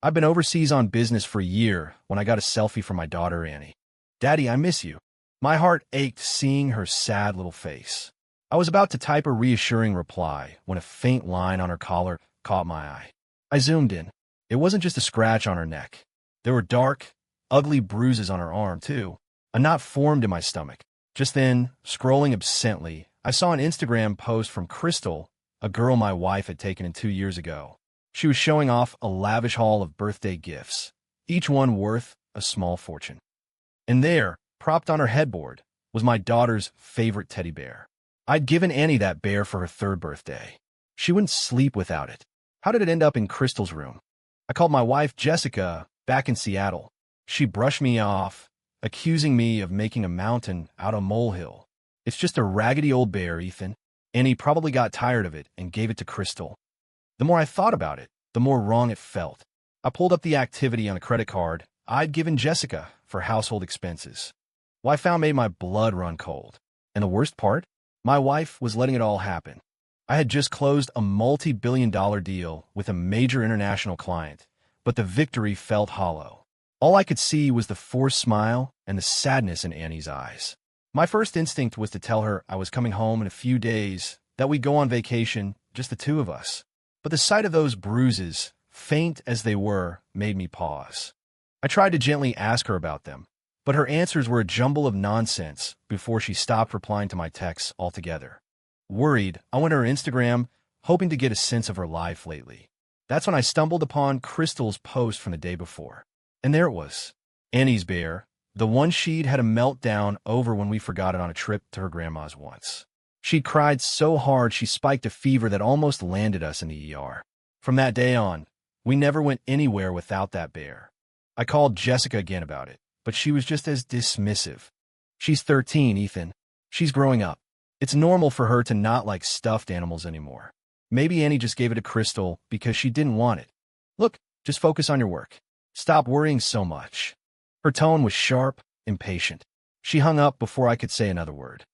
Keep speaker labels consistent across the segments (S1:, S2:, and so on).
S1: I've been overseas on business for a year when I got a selfie from my daughter, Annie. Daddy, I miss you. My heart ached seeing her sad little face. I was about to type a reassuring reply when a faint line on her collar caught my eye. I zoomed in. It wasn't just a scratch on her neck. There were dark, ugly bruises on her arm, too. A knot formed in my stomach. Just then, scrolling absently, I saw an Instagram post from Crystal, a girl my wife had taken in 2 years ago. She was showing off a lavish haul of birthday gifts, each one worth a small fortune. And there, propped on her headboard, was my daughter's favorite teddy bear. I'd given Annie that bear for her 3rd birthday. She wouldn't sleep without it. How did it end up in Crystal's room? I called my wife, Jessica, back in Seattle. She brushed me off, accusing me of making a mountain out of a molehill. It's just a raggedy old bear, Ethan. Annie probably got tired of it and gave it to Crystal. The more I thought about it, the more wrong it felt. I pulled up the activity on a credit card I'd given Jessica for household expenses. What I found made my blood run cold. And the worst part? My wife was letting it all happen. I had just closed a multi-billion-dollar deal with a major international client, but the victory felt hollow. All I could see was the forced smile and the sadness in Annie's eyes. My first instinct was to tell her I was coming home in a few days, that we'd go on vacation, just the two of us. But the sight of those bruises, faint as they were, made me pause. I tried to gently ask her about them, but her answers were a jumble of nonsense before she stopped replying to my texts altogether. Worried, I went to her Instagram, hoping to get a sense of her life lately. That's when I stumbled upon Crystal's post from the day before. And there it was. Annie's bear, the one she'd had a meltdown over when we forgot it on a trip to her grandma's once. She'd cried so hard she spiked a fever that almost landed us in the ER. From that day on, we never went anywhere without that bear. I called Jessica again about it, but she was just as dismissive. She's 13, Ethan. She's growing up. It's normal for her to not like stuffed animals anymore. Maybe Annie just gave it to Crystal because she didn't want it. Look, just focus on your work. Stop worrying so much. Her tone was sharp, impatient. She hung up before I could say another word.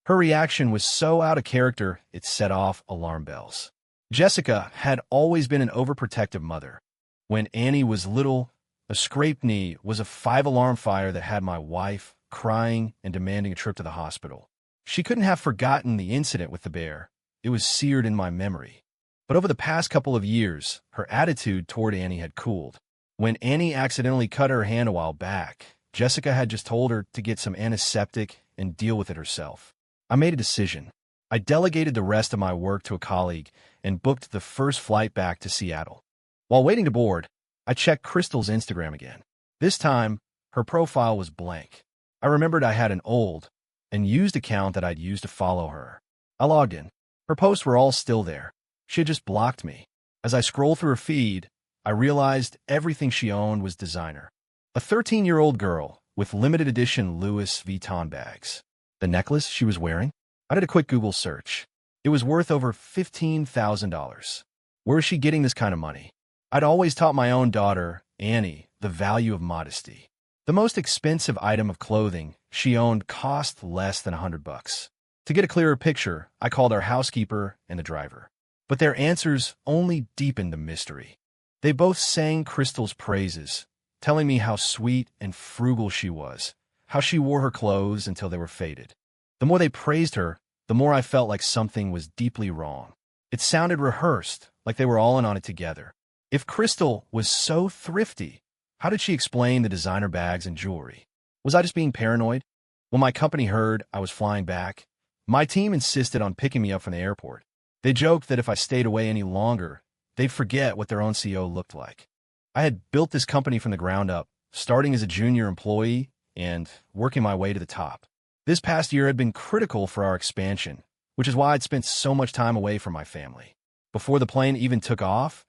S1: Her reaction was so out of character, it set off alarm bells. Jessica had always been an overprotective mother. When Annie was little, a scraped knee was a 5-alarm fire that had my wife crying and demanding a trip to the hospital. She couldn't have forgotten the incident with the bear. It was seared in my memory. But over the past couple of years, her attitude toward Annie had cooled. When Annie accidentally cut her hand a while back, Jessica had just told her to get some antiseptic and deal with it herself. I made a decision. I delegated the rest of my work to a colleague and booked the first flight back to Seattle. While waiting to board, I checked Crystal's Instagram again. This time, her profile was blank. I remembered I had an old and used account that I'd used to follow her. I logged in. Her posts were all still there. She had just blocked me. As I scrolled through her feed, I realized everything she owned was designer. A 13-year-old girl with limited edition Louis Vuitton bags. The necklace she was wearing? I did a quick Google search. It was worth over $15,000. Where is she getting this kind of money? I'd always taught my own daughter, Annie, the value of modesty. The most expensive item of clothing she owned cost less than $100. To get a clearer picture, I called our housekeeper and the driver. But their answers only deepened the mystery. They both sang Crystal's praises, telling me how sweet and frugal she was, how she wore her clothes until they were faded. The more they praised her, the more I felt like something was deeply wrong. It sounded rehearsed, like they were all in on it together. If Crystal was so thrifty, how did she explain the designer bags and jewelry? Was I just being paranoid? When my company heard I was flying back, my team insisted on picking me up from the airport. They joked that if I stayed away any longer, they'd forget what their own CEO looked like. I had built this company from the ground up, starting as a junior employee and working my way to the top. This past year had been critical for our expansion, which is why I'd spent so much time away from my family. Before the plane even took off,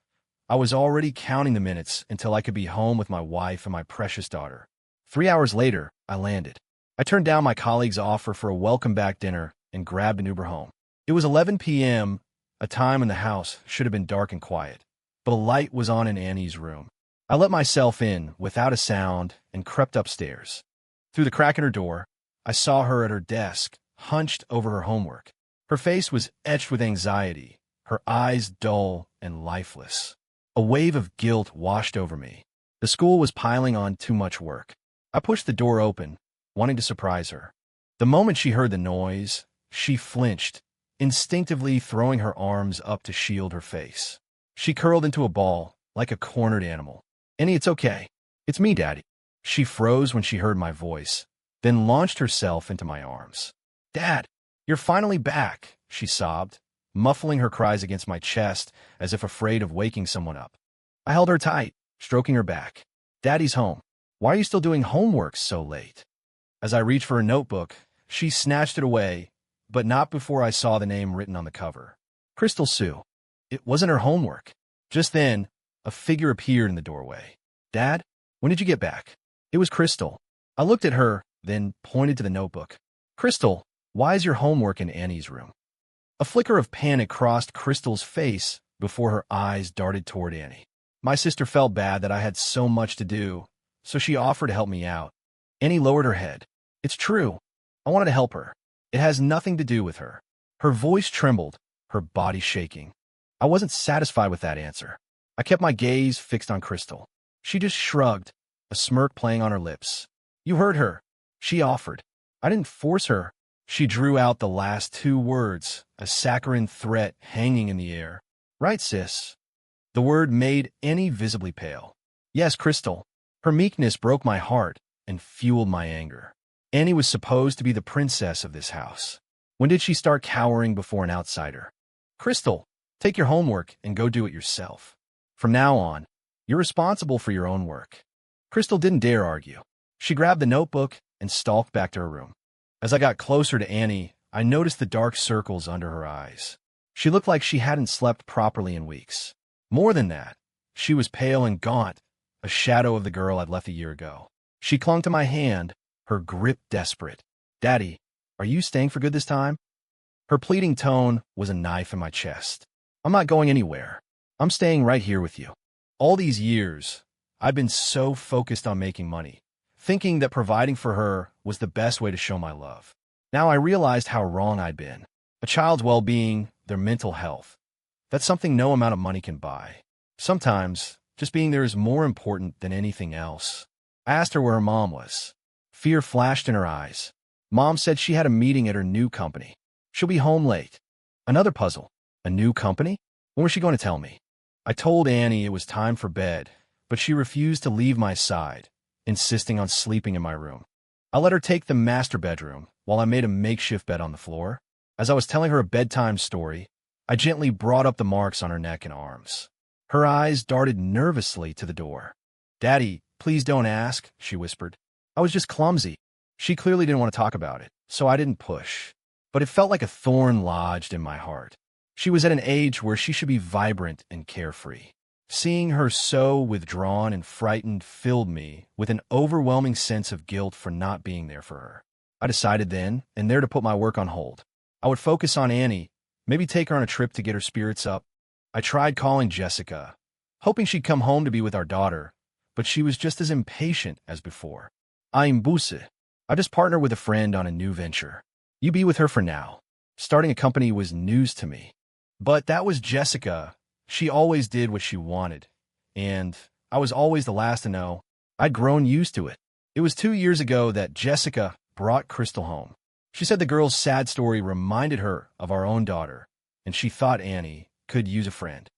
S1: I was already counting the minutes until I could be home with my wife and my precious daughter. 3 hours later, I landed. I turned down my colleague's offer for a welcome-back dinner and grabbed an Uber home. It was 11 p.m., a time when the house should have been dark and quiet, but a light was on in Annie's room. I let myself in without a sound and crept upstairs. Through the crack in her door, I saw her at her desk, hunched over her homework. Her face was etched with anxiety, her eyes dull and lifeless. A wave of guilt washed over me. The school was piling on too much work. I pushed the door open, wanting to surprise her. The moment she heard the noise, she flinched, instinctively throwing her arms up to shield her face. She curled into a ball, like a cornered animal. "Annie, it's okay. It's me, Daddy." She froze when she heard my voice, then launched herself into my arms. "Dad, you're finally back," she sobbed, muffling her cries against my chest as if afraid of waking someone up. I held her tight, stroking her back. "Daddy's home. Why are you still doing homework so late?" As I reached for a notebook, she snatched it away, but not before I saw the name written on the cover. Crystal Sue. It wasn't her homework. Just then, a figure appeared in the doorway. "Dad, when did you get back?" It was Crystal. I looked at her, then pointed to the notebook. "Crystal, why is your homework in Annie's room?" A flicker of panic crossed Crystal's face before her eyes darted toward Annie. My sister felt bad that I had so much to do, so she offered to help me out. Annie lowered her head. "It's true. I wanted to help her. It has nothing to do with her." Her voice trembled, her body shaking. I wasn't satisfied with that answer. I kept my gaze fixed on Crystal. She just shrugged, a smirk playing on her lips. "You heard her," she offered. "I didn't force her." She drew out the last two words, a saccharine threat hanging in the air. "Right, sis." The word made Annie visibly pale. "Yes, Crystal." Her meekness broke my heart and fueled my anger. Annie was supposed to be the princess of this house. When did she start cowering before an outsider? "Crystal, take your homework and go do it yourself. From now on, you're responsible for your own work." Crystal didn't dare argue. She grabbed the notebook and stalked back to her room. As I got closer to Annie, I noticed the dark circles under her eyes. She looked like she hadn't slept properly in weeks. More than that, she was pale and gaunt, a shadow of the girl I'd left a year ago. She clung to my hand, her grip desperate. "Daddy, are you staying for good this time?" Her pleading tone was a knife in my chest. "I'm not going anywhere. I'm staying right here with you." All these years, I've been so focused on making money, thinking that providing for her was the best way to show my love. Now I realized how wrong I'd been. A child's well-being, their mental health, that's something no amount of money can buy. Sometimes, just being there is more important than anything else. I asked her where her mom was. Fear flashed in her eyes. Mom said she had a meeting at her new company. She'll be home late. Another puzzle. A new company? When was she going to tell me? I told Annie it was time for bed, but she refused to leave my side, insisting on sleeping in my room. I let her take the master bedroom while I made a makeshift bed on the floor. As I was telling her a bedtime story, I gently brought up the marks on her neck and arms. Her eyes darted nervously to the door. "Daddy, please don't ask," she whispered. "I was just clumsy." She clearly didn't want to talk about it, so I didn't push. But it felt like a thorn lodged in my heart. She was at an age where she should be vibrant and carefree. Seeing her so withdrawn and frightened filled me with an overwhelming sense of guilt for not being there for her. I decided then and there to put my work on hold. I would focus on Annie, maybe take her on a trip to get her spirits up. I tried calling Jessica, hoping she'd come home to be with our daughter, but she was just as impatient as before. "I'm Buse. I just partnered with a friend on a new venture. You be with her for now." Starting a company was news to me. But that was Jessica. She always did what she wanted, and I was always the last to know. I'd grown used to it. It was 2 years ago that Jessica brought Crystal home. She said the girl's sad story reminded her of our own daughter, and she thought Annie could use a friend.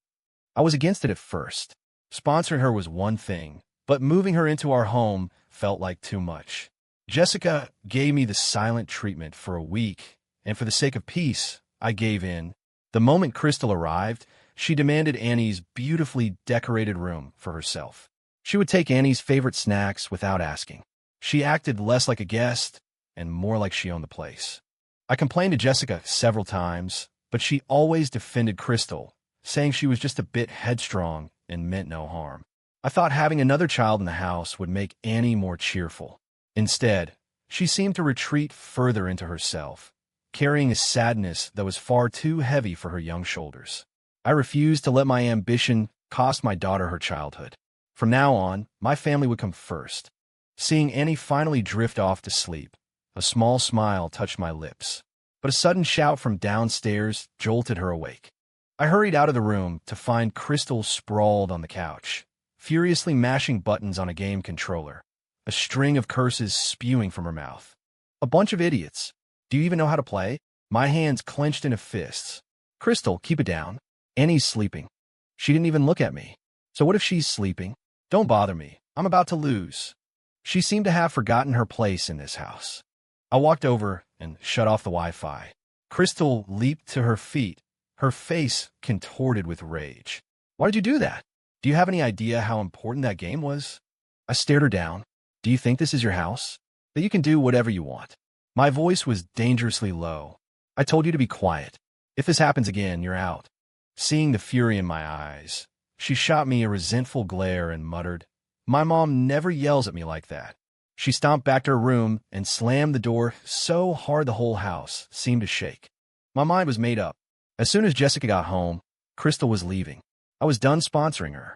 S1: I was against it at first. Sponsoring her was one thing, but moving her into our home felt like too much. Jessica gave me the silent treatment for a week, and for the sake of peace, I gave in. The moment Crystal arrived, she demanded Annie's beautifully decorated room for herself. She would take Annie's favorite snacks without asking. She acted less like a guest and more like she owned the place. I complained to Jessica several times, but she always defended Crystal, saying she was just a bit headstrong and meant no harm. I thought having another child in the house would make Annie more cheerful. Instead, she seemed to retreat further into herself, carrying a sadness that was far too heavy for her young shoulders. I refused to let my ambition cost my daughter her childhood. From now on, my family would come first. Seeing Annie finally drift off to sleep, a small smile touched my lips, but a sudden shout from downstairs jolted her awake. I hurried out of the room to find Crystal sprawled on the couch, furiously mashing buttons on a game controller, a string of curses spewing from her mouth. A bunch of idiots. Do you even know how to play? My hands clenched into fists. Crystal, keep it down. Annie's sleeping. She didn't even look at me. So what if she's sleeping? Don't bother me. I'm about to lose. She seemed to have forgotten her place in this house. I walked over and shut off the Wi-Fi. Crystal leaped to her feet, her face contorted with rage. Why did you do that? Do you have any idea how important that game was? I stared her down. Do you think this is your house? That you can do whatever you want? My voice was dangerously low. I told you to be quiet. If this happens again, you're out. Seeing the fury in my eyes, she shot me a resentful glare and muttered, "My mom never yells at me like that." She stomped back to her room and slammed the door so hard the whole house seemed to shake. My mind was made up. As soon as Jessica got home, Crystal was leaving. I was done sponsoring her.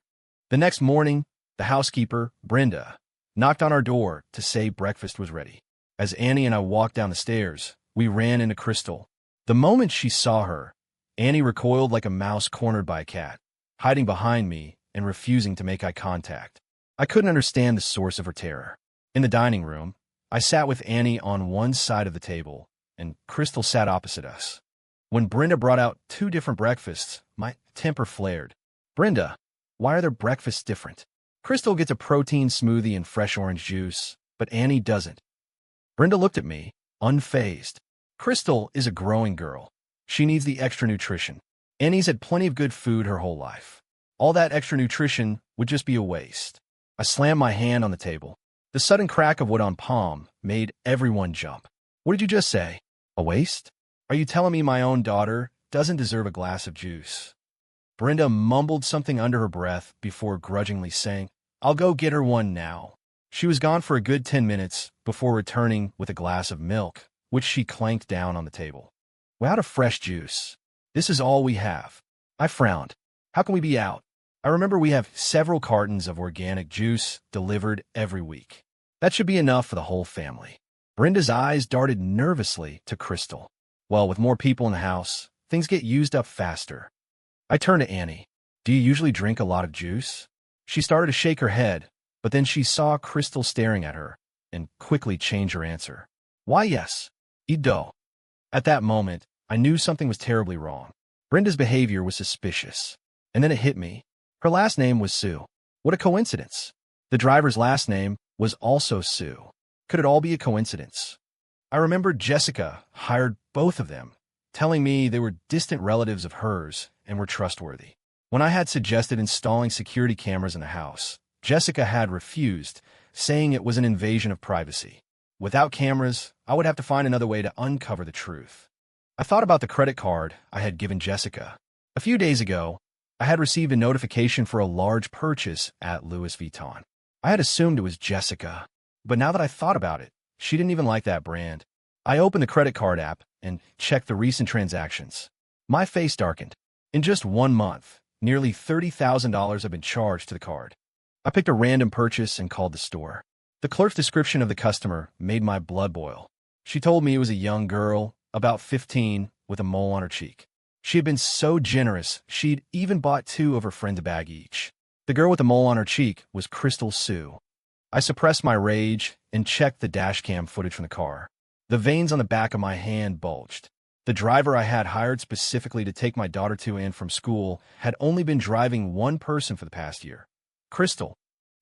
S1: The next morning, the housekeeper, Brenda, knocked on our door to say breakfast was ready. As Annie and I walked down the stairs, we ran into Crystal. The moment she saw her, Annie recoiled like a mouse cornered by a cat, hiding behind me and refusing to make eye contact. I couldn't understand the source of her terror. In the dining room, I sat with Annie on one side of the table, and Crystal sat opposite us. When Brenda brought out 2 different breakfasts, my temper flared. Brenda, why are their breakfasts different? Crystal gets a protein smoothie and fresh orange juice, but Annie doesn't. Brenda looked at me, unfazed. Crystal is a growing girl. She needs the extra nutrition. Annie's had plenty of good food her whole life. All that extra nutrition would just be a waste. I slammed my hand on the table. The sudden crack of wood on palm made everyone jump. What did you just say? A waste? Are you telling me my own daughter doesn't deserve a glass of juice? Brenda mumbled something under her breath before grudgingly saying, "I'll go get her one now." She was gone for a good 10 minutes before returning with a glass of milk, which she clanked down on the table. "We're out of fresh juice. This is all we have." I frowned. How can we be out? I remember we have several cartons of organic juice delivered every week. That should be enough for the whole family. Brenda's eyes darted nervously to Crystal. Well, with more people in the house, things get used up faster. I turned to Annie. Do you usually drink a lot of juice? She started to shake her head, but then she saw Crystal staring at her and quickly changed her answer. Why, yes. I do. At that moment, I knew something was terribly wrong. Brenda's behavior was suspicious. And then it hit me. Her last name was Sue. What a coincidence. The driver's last name was also Sue. Could it all be a coincidence? I remembered Jessica hired both of them, telling me they were distant relatives of hers and were trustworthy. When I had suggested installing security cameras in the house, Jessica had refused, saying it was an invasion of privacy. Without cameras, I would have to find another way to uncover the truth. I thought about the credit card I had given Jessica. A few days ago, I had received a notification for a large purchase at Louis Vuitton. I had assumed it was Jessica, but now that I thought about it, she didn't even like that brand. I opened the credit card app and checked the recent transactions. My face darkened. In just 1 month, nearly $30,000 had been charged to the card. I picked a random purchase and called the store. The clerk's description of the customer made my blood boil. She told me it was a young girl, about 15, with a mole on her cheek. She had been so generous, she'd even bought 2 of her friends a bag each. The girl with the mole on her cheek was Crystal Sue. I suppressed my rage and checked the dashcam footage from the car. The veins on the back of my hand bulged. The driver I had hired specifically to take my daughter to and from school had only been driving one person for the past year. Crystal.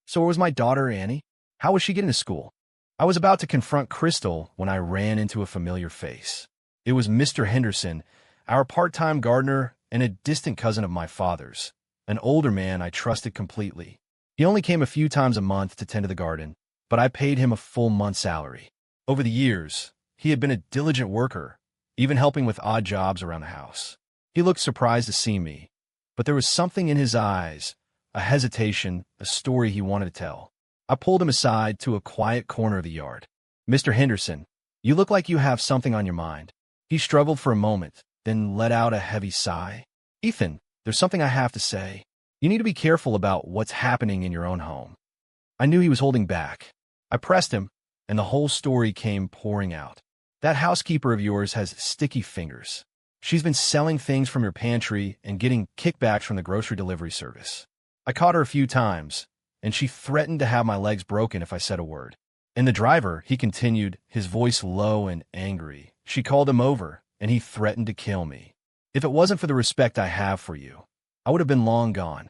S1: So where was my daughter, Annie? How was she getting to school? I was about to confront Crystal when I ran into a familiar face. It was Mr. Henderson, our part-time gardener and a distant cousin of my father's, an older man I trusted completely. He only came a few times a month to tend to the garden, but I paid him a full month's salary. Over the years, he had been a diligent worker, even helping with odd jobs around the house. He looked surprised to see me, but there was something in his eyes, a hesitation, a story he wanted to tell. I pulled him aside to a quiet corner of the yard. Mr. Henderson, you look like you have something on your mind. He struggled for a moment, then let out a heavy sigh. Ethan, there's something I have to say. You need to be careful about what's happening in your own home. I knew he was holding back. I pressed him, and the whole story came pouring out. That housekeeper of yours has sticky fingers. She's been selling things from your pantry and getting kickbacks from the grocery delivery service. I caught her a few times, and she threatened to have my legs broken if I said a word. And the driver, he continued, his voice low and angry. She called him over, and he threatened to kill me. If it wasn't for the respect I have for you, I would have been long gone.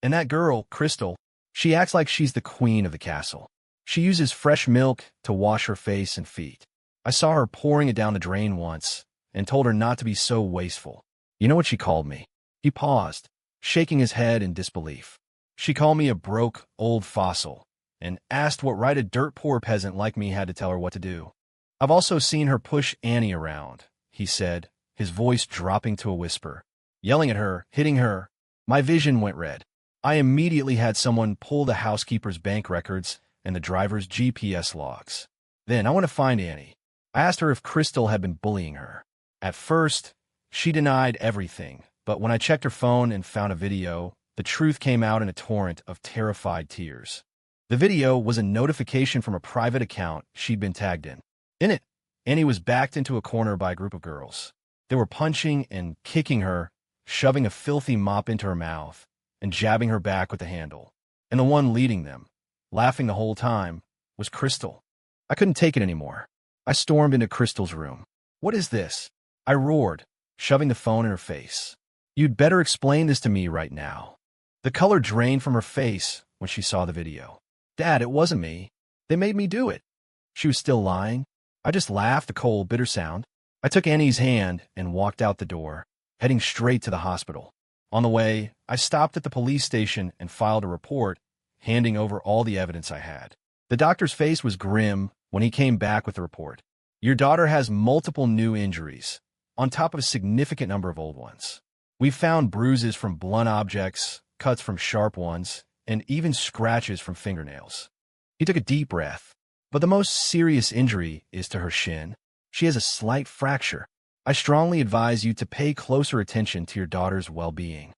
S1: And that girl, Crystal, she acts like she's the queen of the castle. She uses fresh milk to wash her face and feet. I saw her pouring it down the drain once and told her not to be so wasteful. You know what she called me? He paused, shaking his head in disbelief. She called me a broke, old fossil and asked what right a dirt-poor peasant like me had to tell her what to do. I've also seen her push Annie around, he said, his voice dropping to a whisper. Yelling at her, hitting her. My vision went red. I immediately had someone pull the housekeeper's bank records and the driver's GPS logs. Then I want to find Annie. I asked her if Crystal had been bullying her. At first, she denied everything, but when I checked her phone and found a video, the truth came out in a torrent of terrified tears. The video was a notification from a private account she'd been tagged in. In it, Annie was backed into a corner by a group of girls. They were punching and kicking her, shoving a filthy mop into her mouth, and jabbing her back with the handle. And the one leading them, laughing the whole time, was Crystal. I couldn't take it anymore. I stormed into Crystal's room. What is this? I roared, shoving the phone in her face. You'd better explain this to me right now. The color drained from her face when she saw the video. Dad, it wasn't me. They made me do it. She was still lying. I just laughed, a cold, bitter sound. I took Annie's hand and walked out the door, heading straight to the hospital. On the way, I stopped at the police station and filed a report, handing over all the evidence I had. The doctor's face was grim when he came back with the report. Your daughter has multiple new injuries, on top of a significant number of old ones. We found bruises from blunt objects, cuts from sharp ones, and even scratches from fingernails. He took a deep breath. But the most serious injury is to her shin. She has a slight fracture. I strongly advise you to pay closer attention to your daughter's well-being.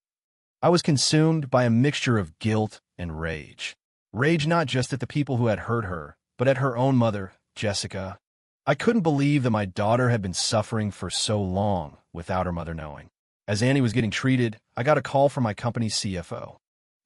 S1: I was consumed by a mixture of guilt and rage. Rage not just at the people who had hurt her, but at her own mother, Jessica. I couldn't believe that my daughter had been suffering for so long without her mother knowing. As Annie was getting treated, I got a call from my company's CFO.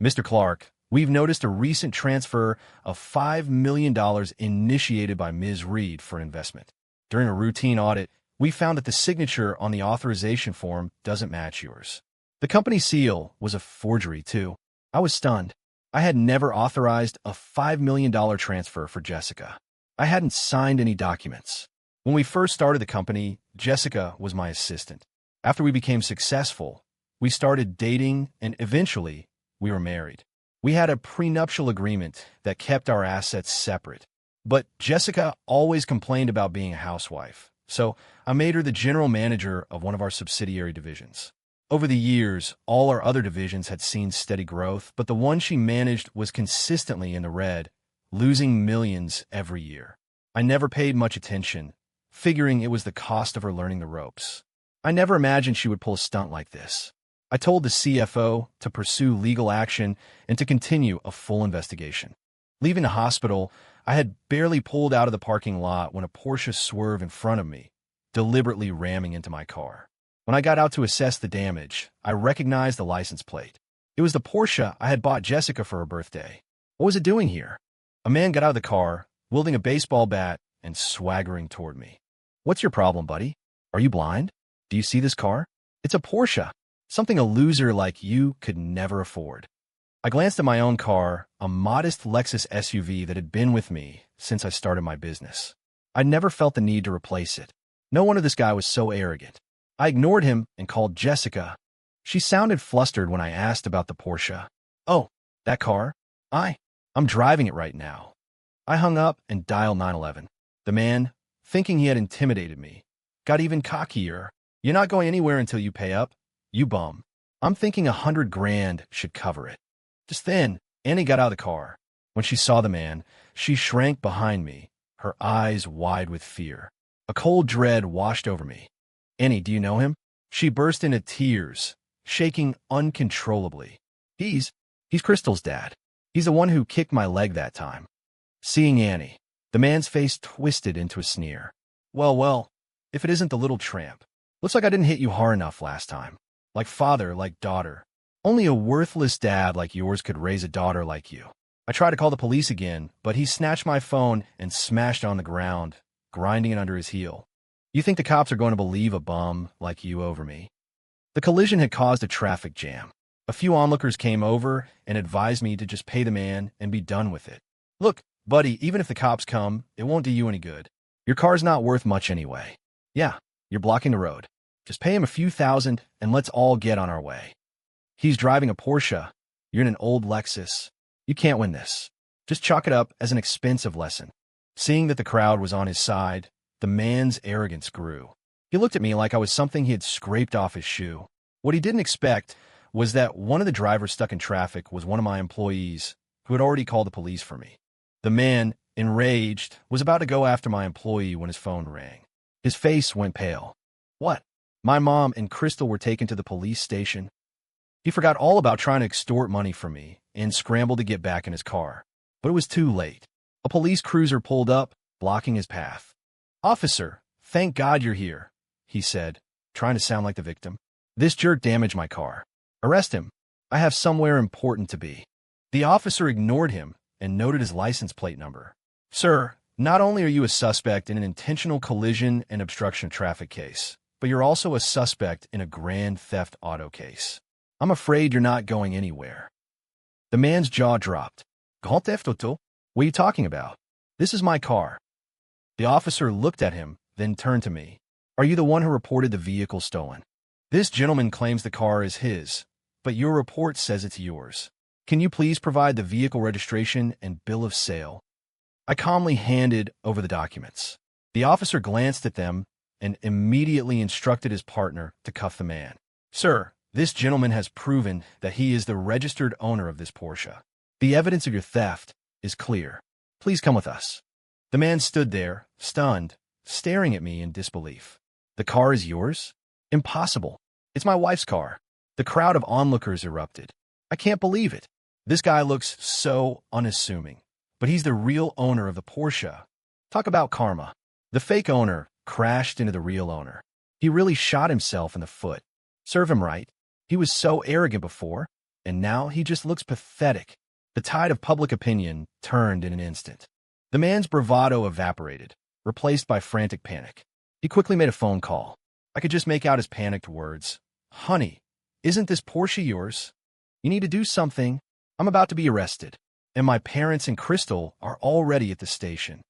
S1: Mr. Clark, we've noticed a recent transfer of $5 million initiated by Ms. Reed for investment. During a routine audit, we found that the signature on the authorization form doesn't match yours. The company seal was a forgery, too. I was stunned. I had never authorized a $5 million transfer for Jessica. I hadn't signed any documents. When we first started the company, Jessica was my assistant. After we became successful, we started dating, and eventually, we were married. We had a prenuptial agreement that kept our assets separate. But Jessica always complained about being a housewife, so I made her the general manager of one of our subsidiary divisions. Over the years, all our other divisions had seen steady growth, but the one she managed was consistently in the red, losing millions every year. I never paid much attention, figuring it was the cost of her learning the ropes. I never imagined she would pull a stunt like this. I told the CFO to pursue legal action and to continue a full investigation. Leaving the hospital, I had barely pulled out of the parking lot when a Porsche swerved in front of me, deliberately ramming into my car. When I got out to assess the damage, I recognized the license plate. It was the Porsche I had bought Jessica for her birthday. What was it doing here? A man got out of the car, wielding a baseball bat and swaggering toward me. What's your problem, buddy? Are you blind? Do you see this car? It's a Porsche. Something a loser like you could never afford. I glanced at my own car, a modest Lexus SUV that had been with me since I started my business. I'd never felt the need to replace it. No wonder this guy was so arrogant. I ignored him and called Jessica. She sounded flustered when I asked about the Porsche. Oh, that car? I'm driving it right now. I hung up and dialed 911. The man, thinking he had intimidated me, got even cockier. You're not going anywhere until you pay up, you bum. I'm thinking $100,000 should cover it. Just then, Annie got out of the car. When she saw the man, she shrank behind me, her eyes wide with fear. A cold dread washed over me. Annie, do you know him? She burst into tears, shaking uncontrollably. He's Crystal's dad. He's the one who kicked my leg that time. Seeing Annie, the man's face twisted into a sneer. Well, if it isn't the little tramp. Looks like I didn't hit you hard enough last time. Like father, like daughter. Only a worthless dad like yours could raise a daughter like you. I tried to call the police again, but he snatched my phone and smashed it on the ground, grinding it under his heel. You think the cops are going to believe a bum like you over me? The collision had caused a traffic jam. A few onlookers came over and advised me to just pay the man and be done with it. Look, buddy, even if the cops come, it won't do you any good. Your car's not worth much anyway. Yeah, you're blocking the road. Just pay him a few thousand and let's all get on our way. He's driving a Porsche. You're in an old Lexus. You can't win this. Just chalk it up as an expensive lesson. Seeing that the crowd was on his side, the man's arrogance grew. He looked at me like I was something he had scraped off his shoe. What he didn't expect was that one of the drivers stuck in traffic was one of my employees who had already called the police for me. The man, enraged, was about to go after my employee when his phone rang. His face went pale. What? My mom and Crystal were taken to the police station? He forgot all about trying to extort money from me and scrambled to get back in his car. But it was too late. A police cruiser pulled up, blocking his path. "Officer, thank God you're here," he said, trying to sound like the victim. "This jerk damaged my car. Arrest him. I have somewhere important to be." The officer ignored him and noted his license plate number. "Sir, not only are you a suspect in an intentional collision and obstruction of traffic case, but you're also a suspect in a grand theft auto case. I'm afraid you're not going anywhere." The man's jaw dropped. "Grand theft auto? What are you talking about? This is my car." The officer looked at him, then turned to me. "Are you the one who reported the vehicle stolen? This gentleman claims the car is his, but your report says it's yours. Can you please provide the vehicle registration and bill of sale?" I calmly handed over the documents. The officer glanced at them and immediately instructed his partner to cuff the man. "Sir, this gentleman has proven that he is the registered owner of this Porsche. The evidence of your theft is clear. Please come with us." The man stood there, stunned, staring at me in disbelief. "The car is yours? Impossible. It's my wife's car." The crowd of onlookers erupted. "I can't believe it. This guy looks so unassuming. But he's the real owner of the Porsche. Talk about karma. The fake owner crashed into the real owner. He really shot himself in the foot. Serve him right. He was so arrogant before, and now he just looks pathetic." The tide of public opinion turned in an instant. The man's bravado evaporated, replaced by frantic panic. He quickly made a phone call. I could just make out his panicked words. "Honey, isn't this Porsche yours? You need to do something. I'm about to be arrested, and my parents and Crystal are already at the station."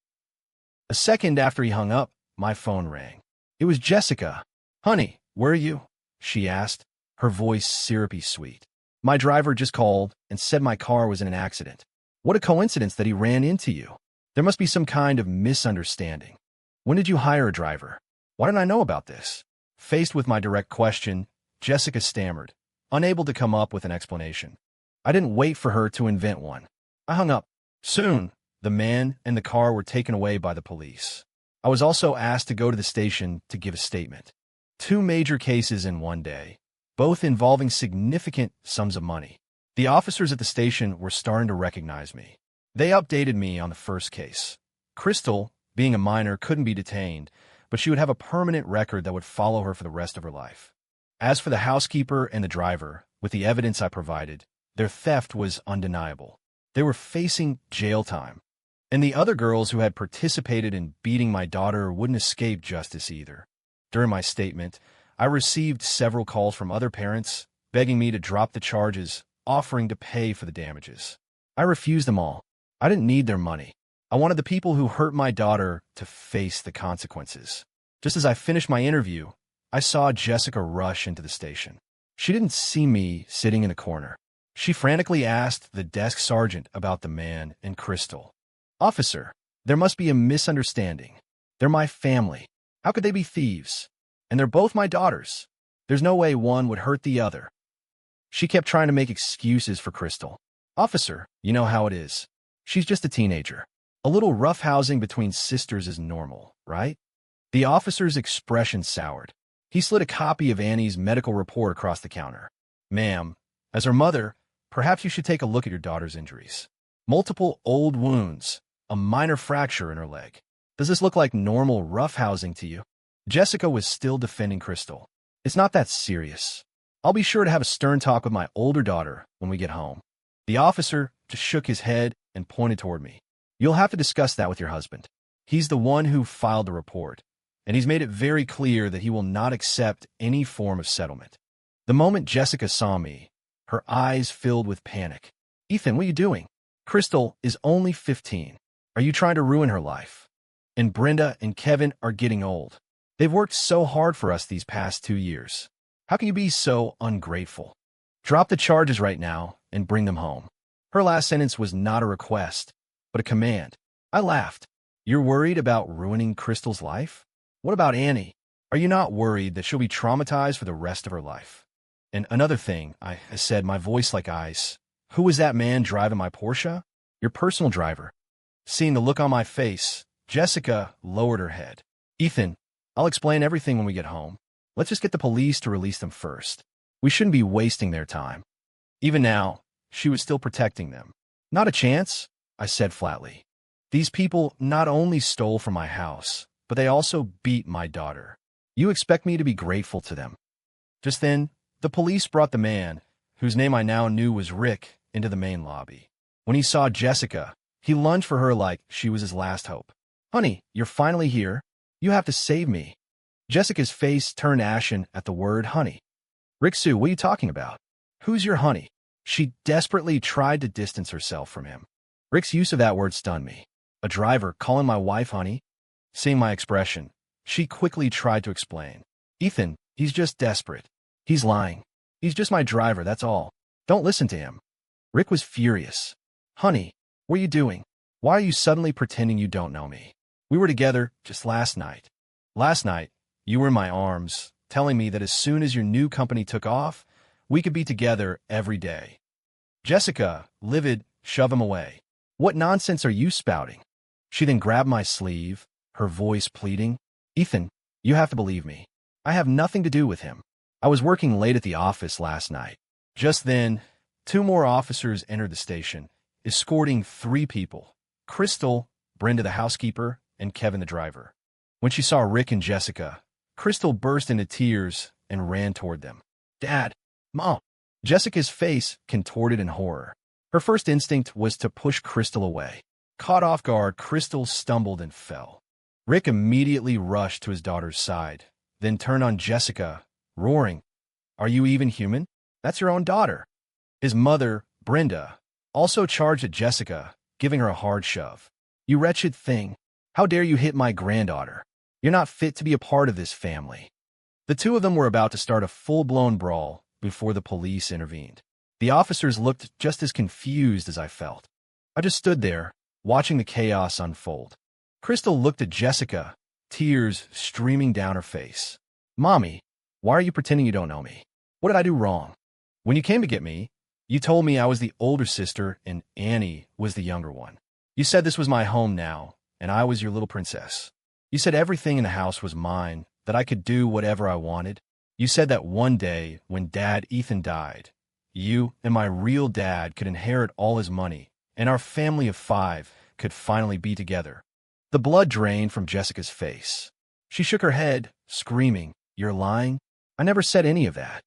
S1: A second after he hung up, my phone rang. It was Jessica. "Honey, where are you?" she asked, her voice syrupy sweet. "My driver just called and said my car was in an accident. What a coincidence that he ran into you. There must be some kind of misunderstanding. When did you hire a driver? Why didn't I know about this?" Faced with my direct question, Jessica stammered, unable to come up with an explanation. I didn't wait for her to invent one. I hung up. Soon, the man and the car were taken away by the police. I was also asked to go to the station to give a statement. 2 major cases in one day, both involving significant sums of money. The officers at the station were starting to recognize me. They updated me on the first case. Crystal, being a minor, couldn't be detained, but she would have a permanent record that would follow her for the rest of her life. As for the housekeeper and the driver, with the evidence I provided, their theft was undeniable. They were facing jail time. And the other girls who had participated in beating my daughter wouldn't escape justice either. During my statement, I received several calls from other parents begging me to drop the charges, offering to pay for the damages. I refused them all. I didn't need their money. I wanted the people who hurt my daughter to face the consequences. Just as I finished my interview, I saw Jessica rush into the station. She didn't see me sitting in a corner. She frantically asked the desk sergeant about the man and Crystal. "Officer, there must be a misunderstanding. They're my family. How could they be thieves? And they're both my daughters. There's no way one would hurt the other." She kept trying to make excuses for Crystal. "Officer, you know how it is. She's just a teenager. A little roughhousing between sisters is normal, right?" The officer's expression soured. He slid a copy of Annie's medical report across the counter. "Ma'am, as her mother, perhaps you should take a look at your daughter's injuries. Multiple old wounds, a minor fracture in her leg. Does this look like normal roughhousing to you?" Jessica was still defending Crystal. It's not that serious. I'll be sure to have a stern talk with my older daughter when we get home. The officer just shook his head and pointed toward me. You'll have to discuss that with your husband. He's the one who filed the report, and he's made it very clear that he will not accept any form of settlement. The moment Jessica saw me, her eyes filled with panic. Ethan, what are you doing? Crystal is only 15. Are you trying to ruin her life? And Brenda and Kevin are getting old. They've worked so hard for us these past 2 years. How can you be so ungrateful? Drop the charges right now and bring them home. Her last sentence was not a request, but a command. I laughed. You're worried about ruining Crystal's life? What about Annie? Are you not worried that she'll be traumatized for the rest of her life? And another thing, I said, my voice like ice. Who was that man driving my Porsche? Your personal driver. Seeing the look on my face, Jessica lowered her head. Ethan, I'll explain everything when we get home. Let's just get the police to release them first. We shouldn't be wasting their time. Even now, she was still protecting them. Not a chance, I said flatly. These people not only stole from my house, but they also beat my daughter. You expect me to be grateful to them? Just then, the police brought the man, whose name I now knew was Rick, into the main lobby. When he saw Jessica, he lunged for her like she was his last hope. Honey, you're finally here. You have to save me. Jessica's face turned ashen at the word honey. Rick Sue, what are you talking about? Who's your honey? She desperately tried to distance herself from him. Rick's use of that word stunned me. A driver calling my wife honey? Seeing my expression, she quickly tried to explain. Ethan, he's just desperate. He's lying. He's just my driver, that's all. Don't listen to him. Rick was furious. Honey, what are you doing? Why are you suddenly pretending you don't know me? We were together just last night. Last night, you were in my arms, telling me that as soon as your new company took off, we could be together every day. Jessica, livid, shoved him away. What nonsense are you spouting? She then grabbed my sleeve, her voice pleading. Ethan, you have to believe me. I have nothing to do with him. I was working late at the office last night. Just then, 2 more officers entered the station, escorting 3 people. Crystal, Brenda the housekeeper, and Kevin the driver. When she saw Rick and Jessica, Crystal burst into tears and ran toward them. Dad, Mom. Jessica's face contorted in horror. Her first instinct was to push Crystal away. Caught off guard, Crystal stumbled and fell. Rick immediately rushed to his daughter's side, then turned on Jessica, roaring, Are you even human? That's your own daughter. His mother, Brenda, also charged at Jessica, giving her a hard shove. You wretched thing. How dare you hit my granddaughter? You're not fit to be a part of this family. The 2 of them were about to start a full-blown brawl before the police intervened. The officers looked just as confused as I felt. I just stood there, watching the chaos unfold. Crystal looked at Jessica, tears streaming down her face. Mommy, why are you pretending you don't know me? What did I do wrong? When you came to get me, you told me I was the older sister and Annie was the younger one. You said this was my home now, and I was your little princess. You said everything in the house was mine, that I could do whatever I wanted. You said that one day, when Dad Ethan died, you and my real dad could inherit all his money, and our family of 5 could finally be together. The blood drained from Jessica's face. She shook her head, screaming, You're lying? I never said any of that.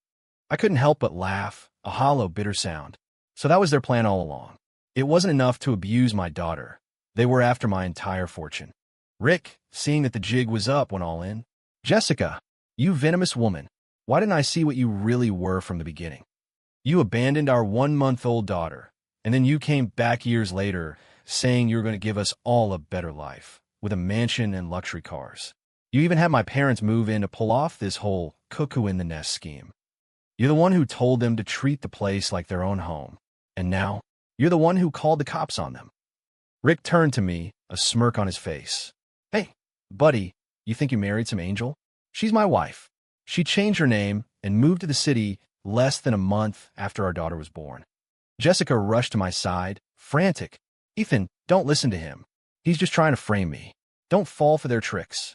S1: I couldn't help but laugh, a hollow, bitter sound. So that was their plan all along. It wasn't enough to abuse my daughter. They were after my entire fortune. Rick, seeing that the jig was up, went all in. Jessica, you venomous woman, why didn't I see what you really were from the beginning? You abandoned our 1-month-old daughter, and then you came back years later saying you were going to give us all a better life, with a mansion and luxury cars. You even had my parents move in to pull off this whole cuckoo-in-the-nest scheme. You're the one who told them to treat the place like their own home, and now you're the one who called the cops on them. Rick turned to me, a smirk on his face. Hey, buddy, you think you married some angel? She's my wife. She changed her name and moved to the city less than a month after our daughter was born. Jessica rushed to my side, frantic. Ethan, don't listen to him. He's just trying to frame me. Don't fall for their tricks.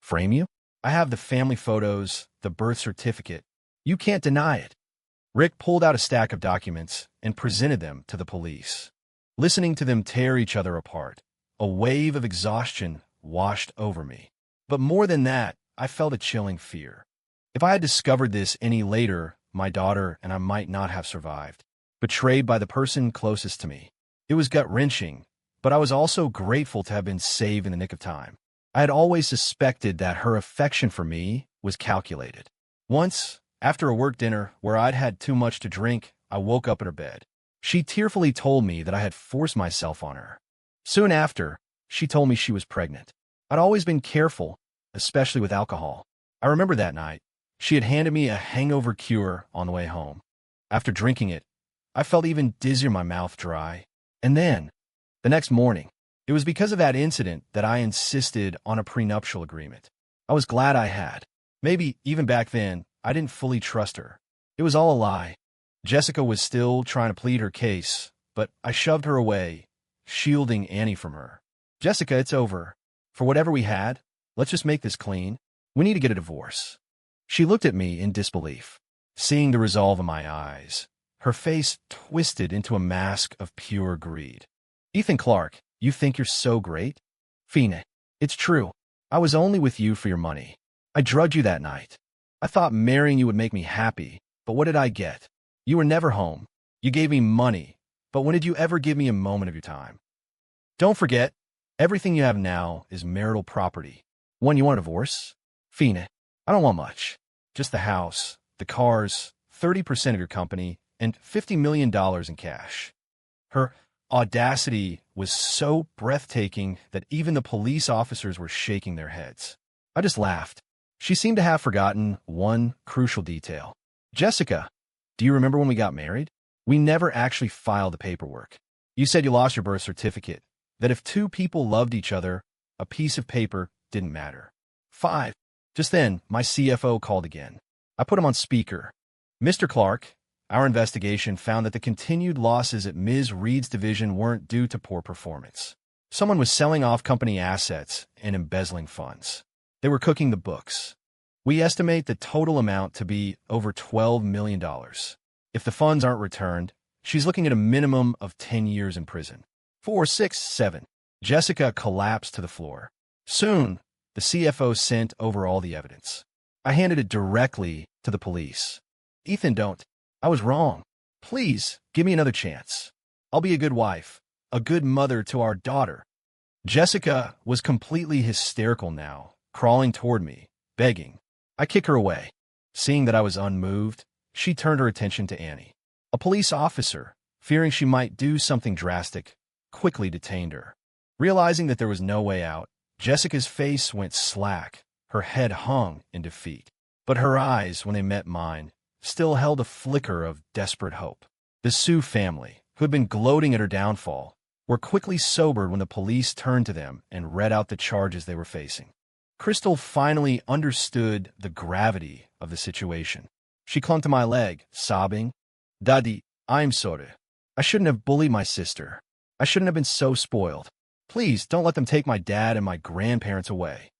S1: Frame you? I have the family photos, the birth certificate. You can't deny it. Rick pulled out a stack of documents and presented them to the police. Listening to them tear each other apart, a wave of exhaustion washed over me. But more than that, I felt a chilling fear. If I had discovered this any later, my daughter and I might not have survived. Betrayed by the person closest to me. It was gut-wrenching, but I was also grateful to have been saved in the nick of time. I had always suspected that her affection for me was calculated. Once, after a work dinner where I'd had too much to drink, I woke up in her bed. She tearfully told me that I had forced myself on her. Soon after, she told me she was pregnant. I'd always been careful, especially with alcohol. I remember that night. She had handed me a hangover cure on the way home. After drinking it, I felt even dizzier, my mouth dry. And then, the next morning, it was because of that incident that I insisted on a prenuptial agreement. I was glad I had. Maybe, even back then, I didn't fully trust her. It was all a lie. Jessica was still trying to plead her case, but I shoved her away, shielding Annie from her. Jessica, it's over. For whatever we had, let's just make this clean. We need to get a divorce. She looked at me in disbelief, seeing the resolve in my eyes. Her face twisted into a mask of pure greed. Ethan Clark, you think you're so great? Fina, it's true. I was only with you for your money. I drugged you that night. I thought marrying you would make me happy, but what did I get? You were never home. You gave me money, but when did you ever give me a moment of your time? Don't forget, everything you have now is marital property. When you want a divorce? Fina, I don't want much. Just the house, the cars, 30% of your company, and $50 million in cash. Her audacity was so breathtaking that even the police officers were shaking their heads. I just laughed. She seemed to have forgotten one crucial detail. Jessica, do you remember when we got married? We never actually filed the paperwork. You said you lost your birth certificate, that if two people loved each other, a piece of paper didn't matter. 5. Just then, my CFO called again. I put him on speaker. Mr. Clark, our investigation found that the continued losses at Ms. Reed's division weren't due to poor performance. Someone was selling off company assets and embezzling funds. They were cooking the books. We estimate the total amount to be over $12 million. If the funds aren't returned, she's looking at a minimum of 10 years in prison. 4, 6, 7. Jessica collapsed to the floor. Soon, the CFO sent over all the evidence. I handed it directly to the police. Ethan, don't. I was wrong. Please, give me another chance. I'll be a good wife, a good mother to our daughter. Jessica was completely hysterical now, crawling toward me, begging. I kicked her away. Seeing that I was unmoved, she turned her attention to Annie. A police officer, fearing she might do something drastic, quickly detained her. Realizing that there was no way out, Jessica's face went slack, her head hung in defeat. But her eyes, when they met mine, still held a flicker of desperate hope. The Sue family, who had been gloating at her downfall, were quickly sobered when the police turned to them and read out the charges they were facing. Crystal finally understood the gravity of the situation. She clung to my leg, sobbing, Daddy, I'm sorry. I shouldn't have bullied my sister. I shouldn't have been so spoiled. Please don't let them take my dad and my grandparents away.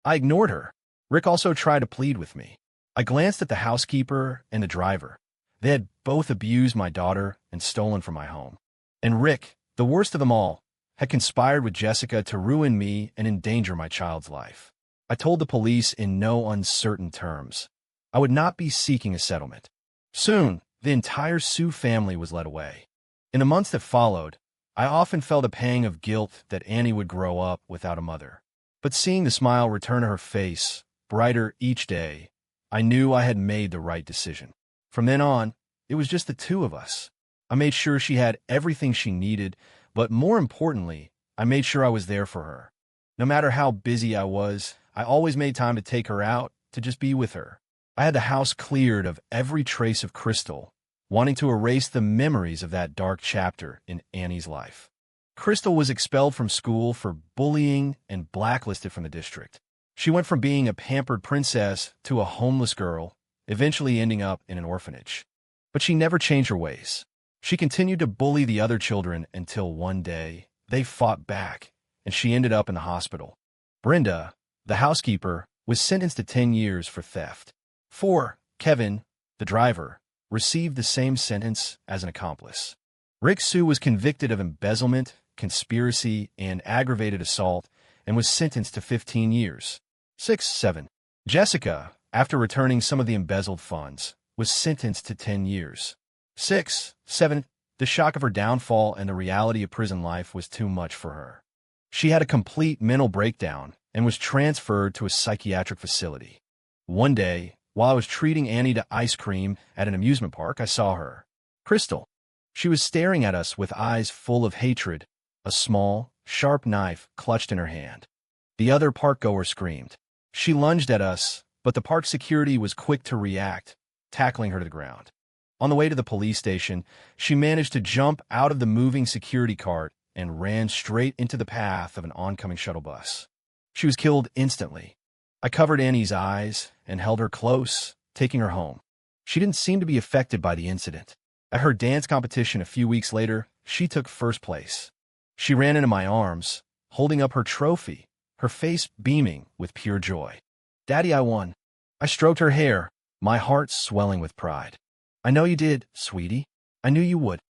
S1: I ignored her. Rick also tried to plead with me. I glanced at the housekeeper and the driver. They had both abused my daughter and stolen from my home. And Rick, the worst of them all, had conspired with Jessica to ruin me and endanger my child's life. I told the police in no uncertain terms. I would not be seeking a settlement. Soon, the entire Sue family was led away. In the months that followed, I often felt a pang of guilt that Annie would grow up without a mother. But seeing the smile return to her face, brighter each day, I knew I had made the right decision. From then on, it was just the two of us. I made sure she had everything she needed, but more importantly, I made sure I was there for her. No matter how busy I was, I always made time to take her out, to just be with her. I had the house cleared of every trace of Crystal, wanting to erase the memories of that dark chapter in Annie's life. Crystal was expelled from school for bullying and blacklisted from the district. She went from being a pampered princess to a homeless girl, eventually ending up in an orphanage. But she never changed her ways. She continued to bully the other children until one day they fought back, and she ended up in the hospital. Brenda, the housekeeper, was sentenced to 10 years for theft. 4. Kevin, the driver, received the same sentence as an accomplice. Rick Sue was convicted of embezzlement, conspiracy, and aggravated assault and was sentenced to 15 years. 6. 7. Jessica, after returning some of the embezzled funds, was sentenced to 10 years. 6, 7, the shock of her downfall and the reality of prison life was too much for her. She had a complete mental breakdown and was transferred to a psychiatric facility. One day, while I was treating Annie to ice cream at an amusement park, I saw her. Crystal. She was staring at us with eyes full of hatred, a small, sharp knife clutched in her hand. The other park-goer screamed. She lunged at us, but the park security was quick to react, tackling her to the ground. On the way to the police station, she managed to jump out of the moving security cart and ran straight into the path of an oncoming shuttle bus. She was killed instantly. I covered Annie's eyes and held her close, taking her home. She didn't seem to be affected by the incident. At her dance competition a few weeks later, she took first place. She ran into my arms, holding up her trophy, her face beaming with pure joy. "Daddy, I won." I stroked her hair, my heart swelling with pride. "I know you did, sweetie. I knew you would."